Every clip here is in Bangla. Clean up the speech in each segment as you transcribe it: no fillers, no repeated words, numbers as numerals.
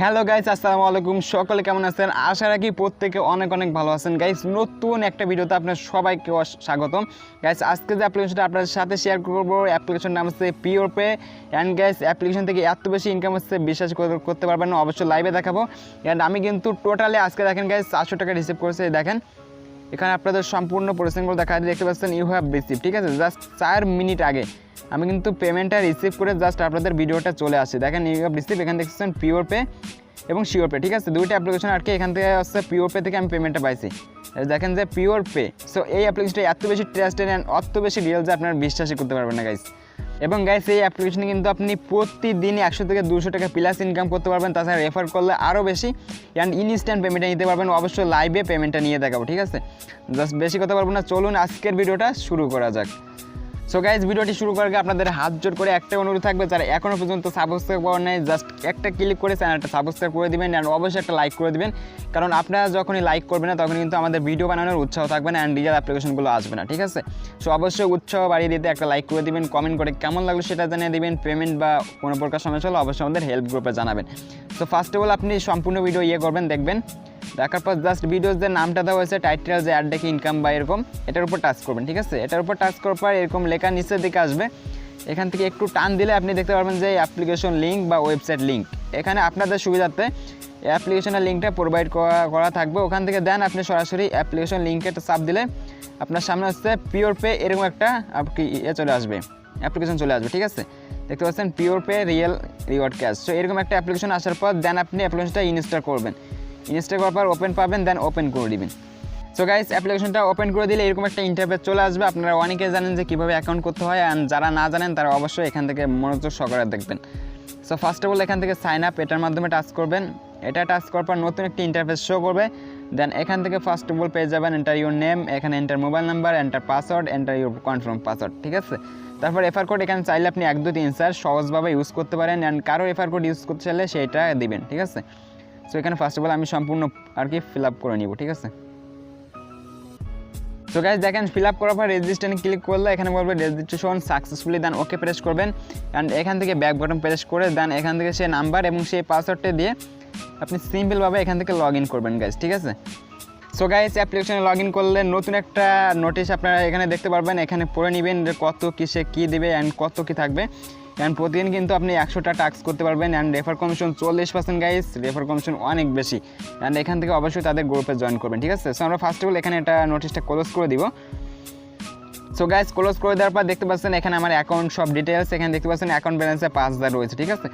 হ্যালো গাইস, আসসালামু আলাইকুম। সকলে কেমন আছেন? আশা রাখি প্রত্যেকে অনেক অনেক ভালো আছেন। গাইস, নতুন একটা ভিডিওতে আপনার সবাইকে স্বাগতম। গাইস, আজকে যে অ্যাপ্লিকেশনটা আপনাদের সাথে শেয়ার করবো, অ্যাপ্লিকেশন নাম হচ্ছে pure pay. And guys, application থেকে এত বেশি ইনকাম হচ্ছে বিশ্বাস করতে পারবেন না। অবশ্যই লাইভে দেখাবো। অ্যান্ড আমি কিন্তু টোটালি আজকে দেখেন গাইস 400 টাকা রিসিভ করেছে। দেখেন এখানে আপনাদের সম্পূর্ণ প্রসেসিংগুলো দেখতে পাচ্ছেন। ইউ হ্যাভ রিসিভ, ঠিক আছে? জাস্ট 4 মিনিট আগে আমি কিন্তু পেমেন্টটা রিসিভ করে জাস্ট আপনাদের ভিডিওটা চলে আসছে। দেখেন ইউ হ্যাভ রিসিভ, এখানে দেখছেন পিওর পে এবং শিওর পে, ঠিক আছে? দুইটা অ্যাপ্লিকেশন আর কি। এখান থেকে হচ্ছে পিওর পে থেকে আমি পেমেন্টটা পাইছি। দেখেন যে পিওর পে। সো এই অ্যাপ্লিকেশনটা এত বেশি ট্রাস্টেড অ্যান্ড অত বেশি রিয়েল যে আপনার বিশ্বাসই করতে পারবেন না গাইস। এবং গাইস, এই অ্যাপ্লিকেশনে কিন্তু আপনি প্রতিদিন 100 থেকে 200 টাকা প্লাস ইনকাম করতে পারবেন। তাছাড়া রেফার করলে আরও বেশি অ্যান্ড ইনস্ট্যান্ট পেমেন্টটা নিতে পারবেন। অবশ্যই লাইভে পেমেন্টটা নিয়ে দেখাবো, ঠিক আছে? জাস্ট বেশি কথা বলবো না, চলুন আজকের ভিডিওটা শুরু করা যাক। সো গাইজ, ভিডিওটি শুরু করার আগে আপনাদের হাত জোর করে একটা অনুরোধ থাকবে, যারা এখনও পর্যন্ত সাবস্ক্রাইব করেন নাই জাস্ট একটা ক্লিক করে চ্যানেলটা সাবস্ক্রাইব করে দিবেন অ্যান্ড অবশ্যই একটা লাইক করে দিবেন। কারণ আপনারা যখনই লাইক করবেন না তখন কিন্তু আমাদের ভিডিও বানানোর উৎসাহ থাকবে না অ্যান্ড রিয়েল অ্যাপ্লিকেশনগুলো আসবে না, ঠিক আছে? সো অবশ্যই উৎসাহ বাড়িয়ে দিতে একটা লাইক করে দিবেন, কমেন্ট করে কেমন লাগলো সেটা জানিয়ে দিবেন। পেমেন্ট বা কোনো প্রকার সমস্যা হলে অবশ্যই আমাদের হেল্প গ্রুপে জানাবেন। সো ফার্স্ট অফ অল আপনি সম্পূর্ণ ভিডিও করবেন, দেখবেন। দেখার পর জাস্ট ভিডিওর যে নামটা দেওয়া হয়েছে, টাইটেল যে অ্যাড দেখি ইনকাম বা এরকম, এটার উপর টাচ করবেন, ঠিক আছে? এটার উপর টাচ করার পর এরকম লেখা নিচের দিকে আসবে। এখান থেকে একটু টান দিলে আপনি দেখতে পারবেন যে অ্যাপ্লিকেশন লিঙ্ক বা ওয়েবসাইট লিঙ্ক। এখানে আপনাদের সুবিধার্থে অ্যাপ্লিকেশনের লিঙ্কটা প্রোভাইড করা থাকবে। ওখান থেকে দেন আপনি সরাসরি অ্যাপ্লিকেশন লিঙ্কে একটা চাপ দিলে আপনার সামনে হচ্ছে পিওর পে এরকম একটা চলে আসবে, অ্যাপ্লিকেশন চলে আসবে, ঠিক আছে? দেখতে পাচ্ছেন pure pay real reward cash. So এরকম একটা অ্যাপ্লিকেশন আসার পর দেন আপনি অ্যাপ্লিকেশনটা ইনস্টল করবেন। ইনস্টল করার পর ওপেন পাবেন, দেন ওপেন করে দিবেন। সো গাইস, অ্যাপ্লিকেশনটা ওপেন করে দিলে এরকম একটা ইন্টারফেস চলে আসবে। আপনারা অনেকে জানেন যে কীভাবে অ্যাকাউন্ট করতে হয়, অ্যান্ড যারা না জানেন তারা অবশ্যই এখান থেকে মনোযোগ সহকারে দেখবেন। সো ফার্স্ট অফ অল এখান থেকে সাইন আপ, এটার মাধ্যমে টাচ করবেন। এটা টাচ করার পর নতুন একটি ইন্টারফেস শো করবে। দেন এখান থেকে ফার্স্ট অফ অল পেয়ে যাবেন এন্টার ইউর নেম, এখানে enter mobile number, enter password, enter your confirm password, ঠিক আছে? তারপর রেফার কোড এখানে চাইলে আপনি 1 2 3 4 সহজভাবে ইউজ করতে পারেন, অ্যান্ড কারো রেফার কোড ইউজ করতে চাইলে সেটা দিবেন, ঠিক আছে? সো এখানে ফার্স্ট অফ অল আমি সম্পূর্ণ আর কি ফিল আপ করে নিব, ঠিক আছে? সো গাইজ দেখেন, ফিল আপ করার পর রেজিস্ট্রেশনে ক্লিক করলে এখানে বলবে রেজিস্ট্রেশন সাকসেসফুলি, দেন ওকে প্রেস করবেন। অ্যান্ড এখান থেকে ব্যাক বাটন প্রেস করে দেন এখান থেকে সেই নাম্বার এবং সেই পাসওয়ার্ডটা দিয়ে আপনি সিম্পলভাবে এখান থেকে লগ ইন করবেন গাইজ, ঠিক আছে? সো গাইজ, অ্যাপ্লিকেশনে লগ ইন করলে নতুন একটা নোটিশ আপনারা এখানে দেখতে পারবেন। এখানে পড়ে নেবেন যে কত কিসে কী দেবে অ্যান্ড কত কী থাকবে। অ্যান্ড প্রতিদিন কিন্তু আপনি 100টা টাস্ক করতে পারবেন। And refer commission 40% guys, refer commission অনেক বেশি। অ্যান্ড এখান থেকে অবশ্যই তাদের গ্রুপে জয়েন করবেন, ঠিক আছে? সো আমরা ফার্স্ট অফ অল এখানে এটা নোটিশটা ক্লোজ করে দিব। সো গাইজ, ক্লোজ করে দেওয়ার পর দেখতে পাচ্ছেন এখানে আমার অ্যাকাউন্ট সব ডিটেলস। এখানে দেখতে পাচ্ছেন অ্যাকাউন্ট ব্যালেন্সে 5000 রয়েছে, ঠিক আছে?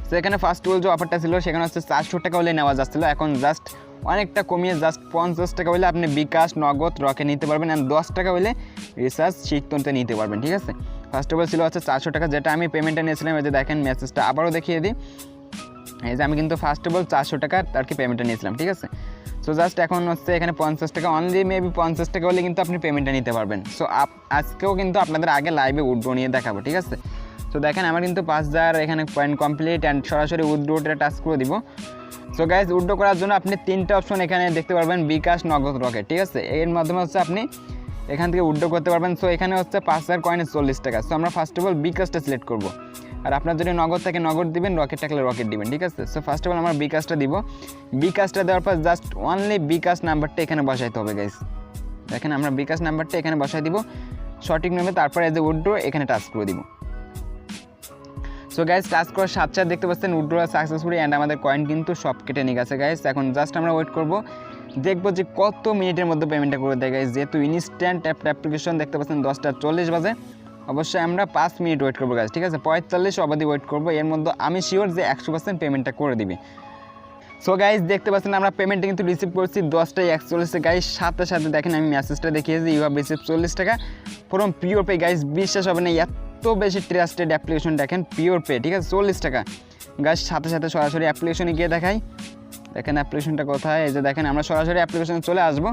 সো এখানে ফার্স্ট অফ অল যে অফারটা ছিল সেখানে হচ্ছে 400 টাকা হলে নেওয়া যাচ্ছিলো। এখন জাস্ট অনেকটা কমিয়ে জাস্ট 50 টাকা হলে আপনি বিকাশ, নগদ, রকে নিতে পারবেন। অ্যান্ড 10 টাকা হলে রিচার্জ শিখতে নিতে পারবেন, ঠিক আছে? ফার্স্ট অফ অল ছিল হচ্ছে 400 টাকা, যেটা আমি পেমেন্টটা নিয়েছিলাম। এই যে দেখেন মেসেজটা আবারও দেখিয়ে দিই। এই যে আমি কিন্তু ফার্স্ট অফ অল 400 টাকার আর কি পেমেন্টটা নিয়েছিলাম, ঠিক আছে? সো জাস্ট এখন হচ্ছে এখানে 50 টাকা, অনলি মেবি 50 টাকা হলে কিন্তু আপনি পেমেন্টটা নিতে পারবেন। সো আজকেও কিন্তু আপনাদের আগে লাইভে উইথড্র নিয়ে দেখাবো, ঠিক আছে? সো দেখেন আমার কিন্তু 5000 এখানে পয়েন্ট কমপ্লিট, অ্যান্ড সরাসরি উইথড্রটা টাচ করে দিব। সো গাইজ, উইথড্র করার জন্য আপনি 3টা অপশন এখানে দেখতে পারবেন, বিকাশ, নগদ, রকেট, ঠিক আছে? এর মাধ্যমে হচ্ছে আপনি এখান থেকে উইথড্র করতে পারবেন। সো এখানে হচ্ছে 5000 কয়েনে 40 টাকা। সো আমরা ফার্স্ট অফ অল বিকাশটা সিলেক্ট করব। আর আপনার যদি নগদ থাকে নগদ দিবেন, রকেট থাকলে রকেট দিবেন, ঠিক আছে? সো ফার্স্ট অফ অল আমরা বিকাশটা দিব। বিকাশটা দেওয়ার পর জাস্ট অনলি বিকাশ নাম্বারটা এখানে বসাইতে হবে গাইজ। দেখেন আমরা বিকাশ নাম্বারটা এখানে বসাই দিব সঠিক নিয়মে। তারপরে এই যে উইথড্র এখানে টাচ করে দিব। সো গাইজ, টাচ করার সাথে দেখতে পাচ্ছেন উইথড্র সাকসেসফুলি, অ্যান্ড আমাদের কয়েন কিন্তু সব কেটে নিয়ে গেছে গাইজ। এখন জাস্ট আমরা ওয়েট করব, দেখবো যে কত মিনিটের মধ্যে পেমেন্টটা করে দেয় গাইজ। যেহেতু ইনস্ট্যান্ট অ্যাপ্লিকেশন দেখতে পাচ্ছেন 10:40 বাজে, অবশ্যই আমরা 5 মিনিট ওয়েট করবো গাইজ, ঠিক আছে? 45 অবধি ওয়েট করবো। এর মধ্যে আমি শিওর যে 100% পেমেন্টটা করে দিবে। সো গাইজ, দেখতে পাচ্ছেন আমরা পেমেন্টটা কিন্তু রিসিভ করছি 10:41 গাইজ। সাথে সাথে দেখেন আমি মেসেজটা দেখিয়েছি, ইউ হ্যাভ রিসিভ 40 টাকা ফ্রম পিওর পে গাইজ। বিশ্বাস হবে না, এত বেশি ট্রাস্টেড অ্যাপ্লিকেশন। দেখেন পিওর পে, ঠিক আছে? 40 টাকা গাইজ। সাথে সাথে সরাসরি অ্যাপ্লিকেশনে গিয়ে দেখাই। দেখেন অ্যাপ্লিকেশনটা কোথায়, এই যে দেখেন আমরা সরাসরি অ্যাপ্লিকেশনে চলে আসবো।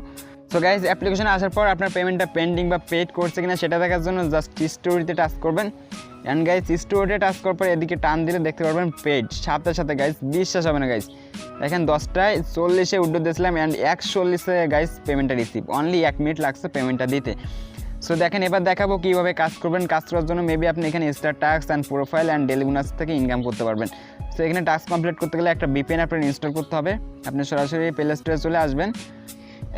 সো গাইজ, অ্যাপ্লিকেশনে আসার পর আপনার পেমেন্টটা পেন্ডিং বা পেড করছে কিনা সেটা দেখার জন্য জাস্ট স্টোরিতে টাচ করবেন। অ্যান্ড গাইজ, স্টোরিতে টাচ করার পর এদিকে টান দিলে দেখতে পারবেন পেড। সাথে সাথে গাইজ, বিশ্বাস হবে না গাইজ, দেখেন 10:40 উইথড্র দিয়েছিলাম, অ্যান্ড 1:40 গাইজ পেমেন্টটা রিসিভ। অনলি 1 মিনিট লাগছে পেমেন্টটা দিতে। সো দেখেন এবার দেখাবো কীভাবে কাজ করবেন। কাজ করার জন্য মেবি আপনি এখানে star task and profile and daily bonus থেকে ইনকাম করতে পারবেন। সো এখানে টাস্ক কমপ্লিট করতে গেলে একটা VPN আপনার ইনস্টল করতে হবে। আপনি সরাসরি প্লে স্টোরে চলে আসবেন।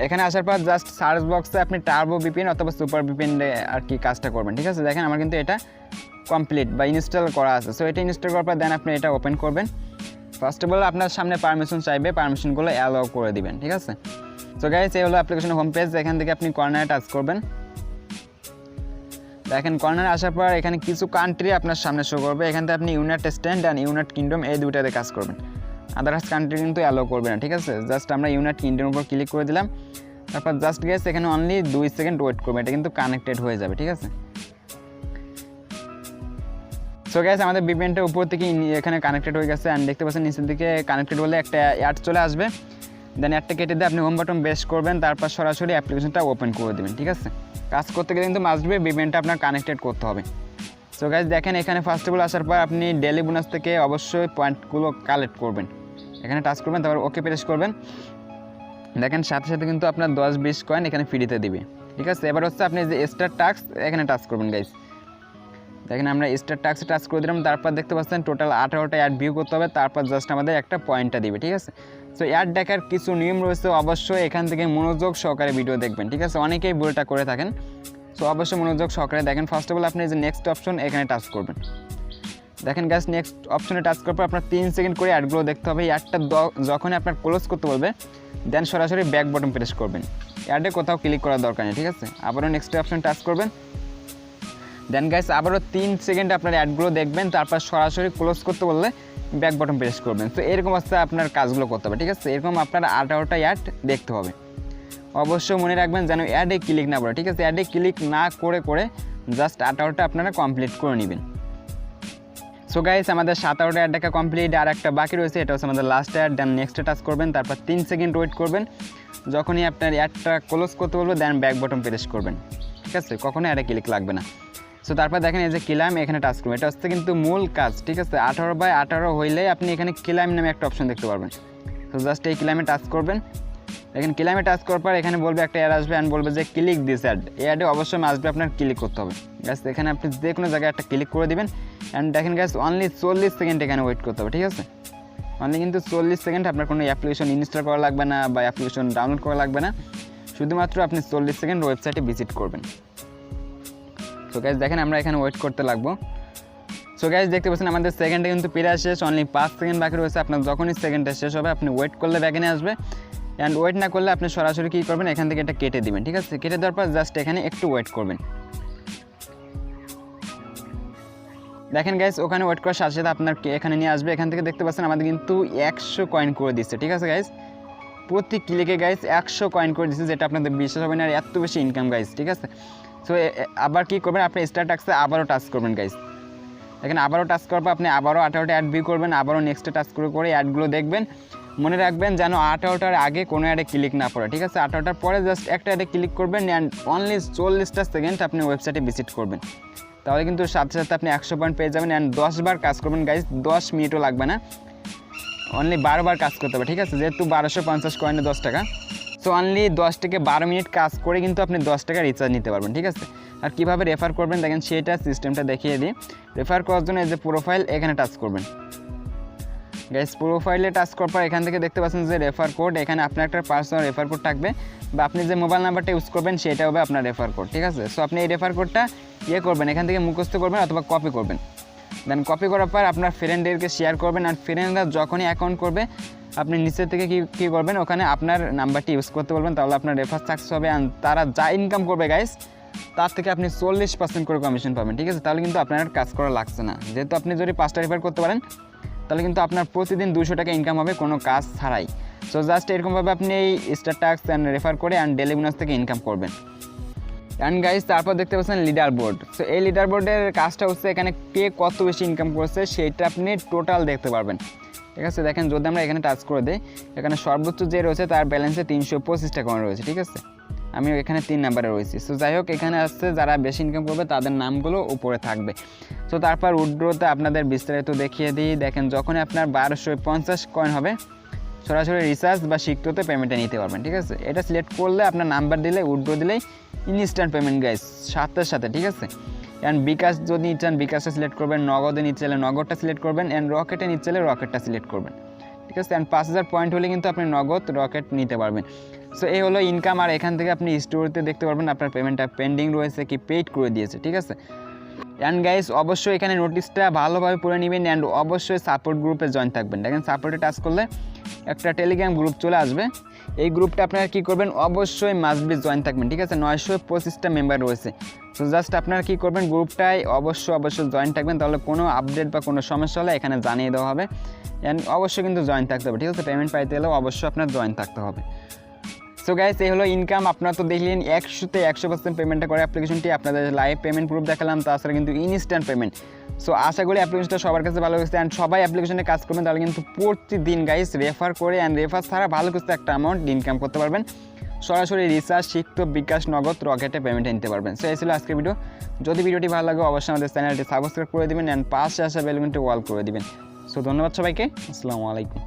এখানে আসার পর জাস্ট সার্চ বক্সে আপনি টার্বো VPN অথবা সুপার VPN আর কি কাজটা করবেন, ঠিক আছে। দেখেন আমার কিন্তু এটা কমপ্লিট বা ইনস্টল করা আছে। সো এটা ইনস্টল করার পর দেন আপনি এটা ওপেন করবেন। ফার্স্ট অফ অল আপনার সামনে পারমিশন চাইবে, পারমিশনগুলো অ্যালাউ করে দিবেন, ঠিক আছে। সো গাইস এই হলো অ্যাপ্লিকেশন হোম পেজ। এখান থেকে আপনি কর্নারে টাচ করবেন। দেখেন কর্নারে আসার পর এখানে কিছু কান্ট্রি আপনার সামনে শো করবে। এখান থেকে আপনি United state and United kingdom এই দুইটাতে কাজ করবেন। আদার্স কান্ট্রি কিন্তু অ্যালাউ করবে না, ঠিক আছে। জাস্ট আমরা ইউনাইটেড কিংডমের উপর ক্লিক করে দিলাম। তারপর জাস্ট গাইস এখানে অনলি 2 সেকেন্ড ওয়েট করবে, এটা কিন্তু কানেক্টেড হয়ে যাবে, ঠিক আছে। সো গাইস আমাদের VPNটা উপর থেকে এখানে কানেক্টেড হয়ে গেছে অ্যান্ড দেখতে পাচ্ছেন নিচের দিকে কানেক্টেড বলে একটা অ্যাড চলে আসবে। দেন অ্যাডটা কেটে দিয়ে আপনি হোম বাটন প্রেস করবেন, তারপর সরাসরি অ্যাপ্লিকেশনটা ওপেন করে দেবেন, ঠিক আছে। কাজ করতে গেলে কিন্তু মাস্ট বি VPNটা আপনার কানেক্টেড করতে হবে। সো গাইস দেখেন এখানে ফার্স্ট অফ অল আসার পর আপনি ডেইলি বোনাস থেকে অবশ্যই পয়েন্টগুলো কালেক্ট করবেন। এখানে টাচ করবেন, তারপর ওকে প্রেস করবেন। দেখেন সাথে সাথে কিন্তু আপনার 10-20 কয়েন এখানে ফ্রিতে দিবে, ঠিক আছে। এবার হচ্ছে আপনি যে স্টার টাস্ক এখানে টাচ করবেন গাইস। দেখেন আমরা স্টার টাস্কে টাচ করে দিলাম। তারপর দেখতে পাচ্ছেন টোটাল 18টা অ্যাড ভিউ করতে হবে। তারপর জাস্ট আমাদের একটা পয়েন্টটা দিবে, ঠিক আছে। সো অ্যাড দেখার কিছু নিয়ম রয়েছে, অবশ্যই এখান থেকে মনোযোগ সহকারে ভিডিও দেখবেন, ঠিক আছে। অনেকেই ভুলটা করে থাকেন। সো অবশ্যই মনোযোগ সহকারে দেখেন। ফার্স্ট অফ অল আপনি যে নেক্সট অপশন এখানে টাচ করবেন। দেখেন গাইস নেক্সট অপশনে টাচ করার পর আপনার 3 সেকেন্ড করে অ্যাডগুলো দেখতে হবে। অ্যাডটা যখনই আপনার ক্লোজ করতে বলবে দেন সরাসরি ব্যাক বাটন প্রেস করবেন। অ্যাডে কোথাও ক্লিক করার দরকার নেই, ঠিক আছে। আবারও নেক্সট অপশন টাচ করবেন। দেন গাইস আবারও 3 সেকেন্ড আপনার অ্যাডগুলো দেখবেন। তারপর সরাসরি ক্লোজ করতে বললে ব্যাক বাটন প্রেস করবেন। তো এরকম অবস্থায় আপনার কাজগুলো করতে হবে, ঠিক আছে। এরকম আপনার 18টা অ্যাড দেখতে হবে। অবশ্যই মনে রাখবেন যেন অ্যাডে ক্লিক না করে, ঠিক আছে। অ্যাডে ক্লিক না করে জাস্ট 18টা আপনারা কমপ্লিট করে নেবেন। সো গাইস আমাদের 17টা অ্যাড দেখা কমপ্লিট, আর একটা বাকি রয়েছে, এটা হচ্ছে আমাদের লাস্ট অ্যাড। দেন নেক্সটে টাচ করবেন, তারপর 3 সেকেন্ড ওয়েট করবেন। যখনই আপনার অ্যাডটা ক্লোজ করতে বলবে দেন ব্যাক বাটন প্রেস করবেন, ঠিক আছে। কখনোই অ্যাডে ক্লিক লাগবে না। সো তারপর দেখেন এই যে ক্লাইম এখানে টাচ করবেন। এটা হচ্ছে কিন্তু মূল কাজ, ঠিক আছে। 18/18 হইলে আপনি এখানে ক্লাইম নামে একটা অপশন দেখতে পারবেন। তো জাস্ট এই ক্লাইমে টাচ করবেন। দেখেন ক্লাইমে টাচ করার পর এখানে বলবে একটা অ্যাড আসবে অ্যান্ড বলবে যে ক্লিক দিস অ্যাড। এই অ্যাডে অবশ্যই আসবে, আপনার ক্লিক করতে হবে। গ্যাস এখানে আপনি যে কোনো জায়গায় একটা ক্লিক করে দিবেন অ্যান্ড দেখেন গ্যাস অনলি 40 সেকেন্ড এখানে ওয়েট করতে হবে, ঠিক আছে। অনলি কিন্তু 40 সেকেন্ড, আপনার কোনো অ্যাপ্লিকেশন ইনস্টল করা লাগবে না বা অ্যাপ্লিকেশন ডাউনলোড করা লাগবে না। শুধুমাত্র আপনি 40 সেকেন্ড ওয়েবসাইটে ভিজিট করবেন। সো গাইস দেখেন আমরা এখানে ওয়েট করতে লাগবো। সো গাইস দেখতে পাচ্ছেন আমাদের সেকেন্ডে কিন্তু প্রায় শেষ, অনলি 5 সেকেন্ড বাকি রয়েছে। আপনার যখনই সেকেন্ডটা শেষ হবে আপনি ওয়েট করলে ব্যাকেনে আসবে অ্যান্ড ওয়েট না করলে আপনি সরাসরি কী করবেন, এখান থেকে এটা কেটে দিবেন, ঠিক আছে। কেটে দেওয়ার পর জাস্ট এখানে একটু ওয়েট করবেন। দেখেন গাইস ওখানে ওয়েট করার সাথে সাথে আপনার এখানে নিয়ে আসবে। এখান থেকে দেখতে পাচ্ছেন আমাদের কিন্তু 100 কয়েন করে দিচ্ছে, ঠিক আছে গাইস। প্রতি ক্লিকে গাইস 100 কয়েন করে দিচ্ছে, যেটা আপনাদের বিশ্বাস হবে না, আর এত বেশি ইনকাম গাইস, ঠিক আছে। সো আবার কী করবেন, আপনি স্টার টাস্কে আবারও টাচ করবেন গাইস। দেখেন আবারও টাচ করার পর আপনি আবারও 18টা অ্যাড ভিউ করবেন। আবারও নেক্সটে টাচ করে অ্যাডগুলো দেখবেন। মনে রাখবেন যেন 18টার আগে কোনো অ্যাডে ক্লিক না পড়ে, ঠিক আছে। 18টার পরে জাস্ট একটা অ্যাডে ক্লিক করবেন অ্যান্ড অনলি 40টা সেকেন্ড আপনি ওয়েবসাইটে ভিজিট করবেন। তাহলে কিন্তু সাথে সাথে আপনি 100 পয়েন্ট পেয়ে যাবেন অ্যান্ড 10 বার কাজ করবেন গাইস। 10 মিনিটও লাগবে না, অনলি 12 বার কাজ করতে হবে, ঠিক আছে। যেহেতু 1250 কয়েনে 10 টাকা, সো অনলি 10 থেকে 12 মিনিট কাজ করে কিন্তু আপনি 10 টাকা রিচার্জ নিতে পারবেন, ঠিক আছে। আর কীভাবে রেফার করবেন দেখেন সেটা সিস্টেমটা দেখিয়ে দিই। রেফার করার জন্য এই যে প্রোফাইল এখানে টাচ করবেন গাইস। প্রোফাইলে টাচ করার পর এখান থেকে দেখতে পাচ্ছেন যে রেফার কোড, এখানে আপনার একটা পার্সোনাল রেফার কোড থাকবে বা আপনি যে মোবাইল নাম্বারটা ইউজ করবেন সেটা হবে আপনার রেফার কোড, ঠিক আছে। সো আপনি এই রেফার কোডটা করবেন, এখান থেকে মুখস্থ করবেন অথবা কপি করবেন। দেন কপি করার পর আপনার ফ্রেন্ডদেরকে শেয়ার করবেন আর ফ্রেন্ডরা যখনই অ্যাকাউন্ট করবে আপনি নিচে থেকে কী করবেন, ওখানে আপনার নাম্বারটি ইউজ করতে বলবেন। তাহলে আপনার রেফার সাকসেস হবে অ্যান্ড তারা যা ইনকাম করবে গাইস তার থেকে আপনি 40% করে কমিশন পাবেন, ঠিক আছে। তাহলে কিন্তু আপনার কাজ করা লাগছে না। যেহেতু আপনি যদি 5টা রেফার করতে পারেন তাহলে কিন্তু আপনার প্রতিদিন 200 টাকা ইনকাম হবে কোনো কাজ ছাড়াই। সো জাস্ট এরকমভাবে আপনি এই স্টার টাস্ক অ্যান্ড রেফার করে অ্যান্ড ডেইলি বোনাস থেকে ইনকাম করবেন। অ্যান্ড গাইস তারপর দেখতে পাচ্ছেন লিডার বোর্ড। সো এই লিডার বোর্ডের কাজটা হচ্ছে এখানে কে কত বেশি ইনকাম করছে সেইটা আপনি টোটাল দেখতে পারবেন, ঠিক আছে। দেখেন যদি আমরা এখানে টাচ করে দিই, এখানে সর্বোচ্চ যে রয়েছে তার ব্যালেন্সে 325 টাকা রয়েছে, ঠিক আছে। আমি এখানে 3 নাম্বারে রয়েছি। সো যাই হোক এখানে আসছে যারা বেশি ইনকাম করবে তাদের নামগুলো উপরে থাকবে। সো তারপর উইথড্রোতে আপনাদের বিস্তারিত দেখিয়ে দিই। দেখেন যখনই আপনার 1250 কয়েন হবে সরাসরি রিচার্জ বা সিক্টোতে পেমেন্টটা নিতে পারবেন। ঠিক আছে, এটা সিলেক্ট করলে আপনার নাম্বার দিলে উইথড্র দিলেই ইনস্ট্যান্ট পেমেন্ট গাইস সাথে সাথে। ঠিক আছে, অ্যান্ড বিকাশ যদি নিতে চান বিকাশটা সিলেক্ট করবেন, নগদে নিতে চাইলে নগদটা সিলেক্ট করবেন, অ্যান্ড রকেটে নিতে চাইলে রকেটটা সিলেক্ট করবেন। ঠিক আছে, অ্যান্ড 5000 পয়েন্ট হলে কিন্তু আপনি নগদ রকেট নিতে পারবেন। সো এই হলো ইনকাম, আর এখান থেকে আপনি স্টোরিতে দেখতে পারবেন আপনার পেমেন্টটা পেন্ডিং রয়েছে কি পেইড করে দিয়েছে। ঠিক আছে, অ্যান্ড গাইস অবশ্যই এখানে নোটিশটা ভালোভাবে পড়ে নেবেন, অ্যান্ড অবশ্যই সাপোর্ট গ্রুপে জয়েন থাকবেন। দেখেন সাপোর্টে টাচ করলে একটা টেলিগ্রাম গ্রুপ চলে আসবে। এই গ্রুপটা আপনারা কী করবেন, অবশ্যই মাস্ট বি জয়েন থাকবেন। ঠিক আছে, 925টা মেম্বার রয়েছে। সো জাস্ট আপনারা কী করবেন, গ্রুপটায় অবশ্যই জয়েন থাকবেন, তাহলে কোনো আপডেট বা কোনো সমস্যা হলে এখানে জানিয়ে দেওয়া হবে। অ্যান্ড অবশ্যই কিন্তু জয়েন থাকতে হবে। ঠিক আছে, পেমেন্ট পাইতে গেলেও অবশ্যই আপনার জয়েন থাকতে হবে। সো গাইস এই হলো ইনকাম। আপনারা তো দেখলেন 100তে 100% পেমেন্টটা করে অ্যাপ্লিকেশনটি, আপনাদের লাইভ পেমেন্ট প্রুফ দেখালাম, তাছাড়া কিন্তু ইনস্ট্যান্ট পেমেন্ট। সো আশা করি অ্যাপ্লিকেশনটা সবার কাছে ভালো হয়েছে, অ্যান্ড সবাই অ্যাপ্লিকেশনে কাজ করবেন, তাহলে কিন্তু প্রতিদিন গাইস রেফার করে অ্যান্ড রেফার ছাড়া ভালো কিছু একটা অ্যামাউন্ট ইনকাম করতে পারবেন। সরাসরি রিচার্জ, সিক্টো, বিকাশ, নগদ, রকেটে পেমেন্ট নিতে পারবেন। সো এই ছিল আজকের ভিডিও। যদি ভিডিওটি ভালো লাগে অবশ্যই আমাদের চ্যানেলটি সাবস্ক্রাইব করে দেবেন, অ্যান্ড পাশে আসা বেল আইকনটি অল করে দেবেন। সো ধন্যবাদ সবাইকে, আসসালামু আলাইকুম।